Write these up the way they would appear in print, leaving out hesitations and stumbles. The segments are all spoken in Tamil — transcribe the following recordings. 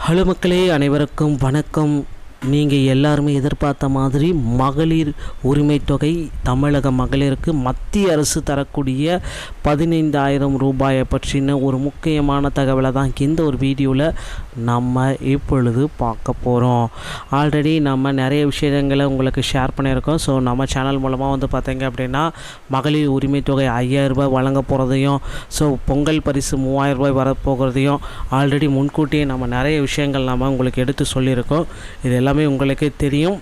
ஹலோ மக்களே, அனைவருக்கும் வணக்கம். நீங்கள் எல்லாருமே எதிர்பார்த்த மாதிரி மகளிர் உரிமை தொகை தமிழக மகளிருக்கு மத்திய அரசு தரக்கூடிய 15,000 ரூபாயை பற்றின ஒரு முக்கியமான தகவலை தான் இந்த ஒரு வீடியோவில் நம்ம இப்பொழுது பார்க்க போகிறோம். ஆல்ரெடி நம்ம நிறைய விஷயங்களை உங்களுக்கு ஷேர் பண்ணியிருக்கோம். ஸோ நம்ம சேனல் மூலமாக பார்த்தீங்க அப்படின்னா மகளிர் உரிமை தொகை 5,000 ரூபாய் வழங்க போகிறதையும், ஸோ பொங்கல் பரிசு 3,000 ரூபாய் வரப்போகிறதையும் ஆல்ரெடி முன்கூட்டியே நம்ம நிறைய விஷயங்கள் நம்ம உங்களுக்கு எடுத்து சொல்லியிருக்கோம். இது எல்லாமே உங்களுக்கு தெரியும்.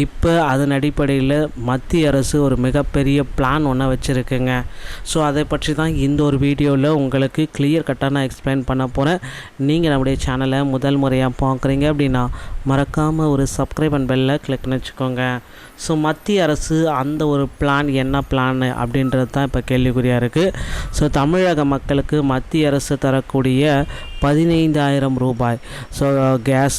இப்போ அதன் அடிப்படையில் மத்திய அரசு ஒரு மிகப்பெரிய பிளான் ஒன்று வச்சுருக்குங்க. ஸோ அதை பற்றி தான் இந்த ஒரு வீடியோவில் உங்களுக்கு கிளியர் கட்டாக நான் எக்ஸ்பிளைன் பண்ண போகிறேன். நீங்கள் நம்முடைய சேனலை முதல் முறையாக பார்க்குறீங்க அப்படின்னா மறக்காமல் ஒரு சப்ஸ்கிரைப் அண்ட் பெல்லை கிளிக் பண்ணி வச்சுக்கோங்க. ஸோ மத்திய அரசு அந்த ஒரு பிளான் என்ன பிளான் அப்படின்றது தான் இப்போ கேள்விக்குறியாக இருக்குது. ஸோ தமிழக மக்களுக்கு மத்திய அரசு தரக்கூடிய 15,000 ரூபாய், ஸோ கேஸ்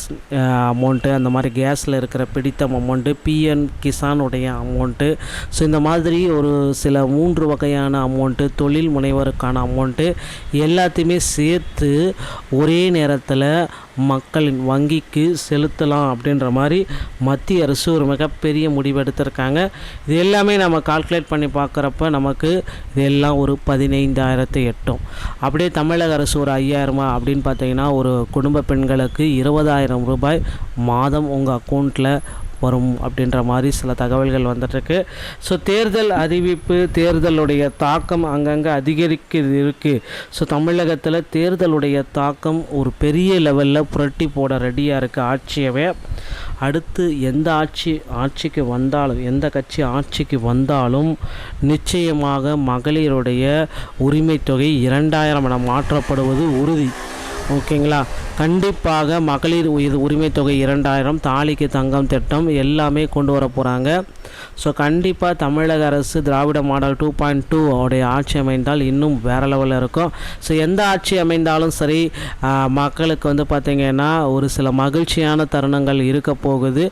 அமௌண்ட்டு, அந்த மாதிரி கேஸில் இருக்கிற பிடித்தம் அமௌண்ட்டு, பிஎம் கிசானுடைய அமௌண்ட்டு, ஸோ இந்த மாதிரி ஒரு சில 3 வகையான அமௌண்ட்டு, தொழில் முனைவருக்கான அமௌண்ட்டு எல்லாத்தையுமே சேர்த்து ஒரே நேரத்தில் மக்களின் வங்கிக்கு செலுத்தலாம் அப்படின்ற மாதிரி மத்திய அரசு ஒரு மிகப்பெரிய முடிவு எடுத்திருக்காங்க. இது எல்லாமே நம்ம கால்குலேட் பண்ணி பார்க்குறப்ப நமக்கு இது எல்லாம் ஒரு 15,000 எட்டும். அப்படியே தமிழக அரசு ஒரு 5,000 அப்படின்னு பார்த்தீங்கன்னா ஒரு குடும்ப பெண்களுக்கு 20,000 ரூபாய் மாதம் உங்கள் அக்கௌண்ட்டில் வரும் அப்படின்ற மாதிரி சில தகவல்கள் வந்துட்டுருக்கு. ஸோ தேர்தல் அறிவிப்பு, தேர்தலுடைய தாக்கம் அங்கங்கே அதிகரிக்கிறது இருக்குது. ஸோ தமிழகத்தில் தேர்தலுடைய தாக்கம் ஒரு பெரிய லெவலில் புரட்டி போட ரெடியாக இருக்குது ஆட்சியவே. அடுத்து எந்த ஆட்சிக்கு வந்தாலும், எந்த கட்சி ஆட்சிக்கு வந்தாலும் நிச்சயமாக மகளிருடைய உரிமை தொகை 2,000 என மாற்றப்படுவது உறுதி. ஓகேங்களா? கண்டிப்பாக மகளிர் உரிமை தொகை 2,000, தாலிக்கு தங்கம் திட்டம் எல்லாமே கொண்டு வர போகிறாங்க. ஸோ கண்டிப்பாக தமிழக அரசு திராவிட மாடல் 2.2 உடைய ஆட்சி அமைந்தால் இன்னும் வேறு லெவலில் இருக்கும். ஸோ எந்த ஆட்சி அமைந்தாலும் சரி, மக்களுக்கு பார்த்திங்கன்னா ஒரு சில மகிழ்ச்சியான தருணங்கள் இருக்க போகுது.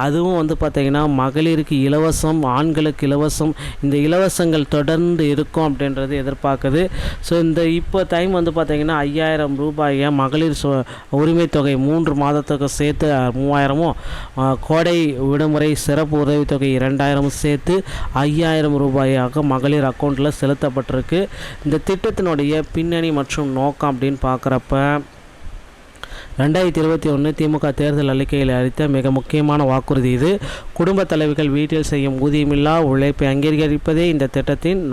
அதுவும் பார்த்திங்கன்னா மகளிருக்கு இலவசம், ஆண்களுக்கு இலவசம், இந்த இலவசங்கள் தொடர்ந்து இருக்கும் அப்படின்றது எதிர்பார்க்குது. ஸோ இந்த இப்போ டைம் பார்த்திங்கன்னா 5,000 ரூபாயை மகளிர் உரிமை தொகை 3 மாதத்துக்கு சேர்த்து 3,000, கோடை விடுமுறை சிறப்பு உதவித்தொகை 2,000 சேர்த்து 5,000 ரூபாயாக மகளிர் அக்கௌண்ட்டில் செலுத்தப்பட்டிருக்கு. இந்த திட்டத்தினுடைய பின்னணி மற்றும் நோக்கம் அப்படின்னு பார்க்குறப்ப 2021 திமுக தேர்தல் அறிக்கையில் அளித்த மிக முக்கியமான வாக்குறுதி இது. குடும்ப தலைவிகள் வீட்டில் செய்யும் ஊதியமில்லா உழைப்பை அங்கீகரிப்பதே இந்த திட்டத்தின்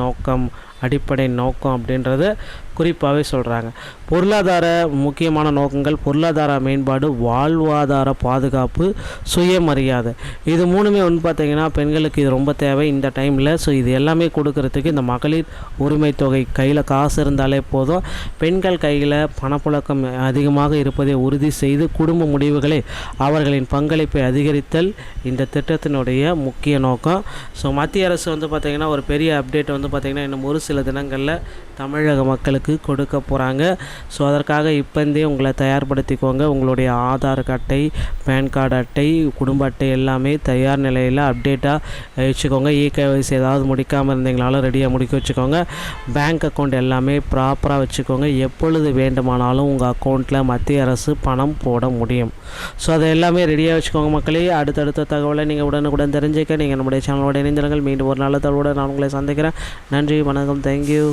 அடிப்படை நோக்கம் அப்படின்றது குறிப்பாகவே சொல்கிறாங்க. பொருளாதார முக்கியமான நோக்கங்கள்: பொருளாதார மேம்பாடு, வாழ்வாதார பாதுகாப்பு, சுயமரியாதை. இது மூணுமே பார்த்திங்கன்னா பெண்களுக்கு இது ரொம்ப தேவை இந்த டைமில். ஸோ இது எல்லாமே கொடுக்கறதுக்கு இந்த மகளிர் உரிமை தொகை கையில் காசு இருந்தாலே போதும். பெண்கள் கையில் பணப்புழக்கம் அதிகமாக இருப்பதை உறுதி செய்து குடும்ப முடிவுகளை அவர்களின் பங்களிப்பை அதிகரித்தல் இந்த திட்டத்தினுடைய முக்கிய நோக்கம். ஸோ மத்திய அரசு பார்த்திங்கன்னா ஒரு பெரிய அப்டேட் பார்த்திங்கன்னா இன்னும் ஒரு சில தினங்களில் தமிழக மக்களுக்கு கொடுக்க போகிறாங்க. ஸோ அதற்காக இப்போந்தே உங்களை தயார்படுத்திக்கோங்க. உங்களுடைய ஆதார் அட்டை, பேன் கார்டு அட்டை, குடும்ப அட்டை எல்லாமே தயார் நிலையில் அப்டேட்டாக வச்சுக்கோங்க. இகேஒய்சி ஏதாவது முடிக்காமல் இருந்தீங்களாலும் ரெடியாக முடிக்க வச்சுக்கோங்க. பேங்க் அக்கௌண்ட் எல்லாமே ப்ராப்பராக வச்சுக்கோங்க. எப்பொழுது வேண்டுமானாலும் உங்கள் அக்கௌண்ட்டில் மத்திய அரசு பணம் போட முடியும். ஸோ அதை எல்லாமே ரெடியாக வச்சுக்கோங்க மக்களே. அடுத்தடுத்த தகவலை நீங்கள் உடனுக்குடன் தெரிஞ்சுக்க நீங்கள் நம்முடைய சேனலோட இணைந்திருங்கள். மீண்டும் ஒரு நல்ல தகவலோடு நான் உங்களை சந்திக்கிறேன். நன்றி, வணக்கம், தேங்க்யூ.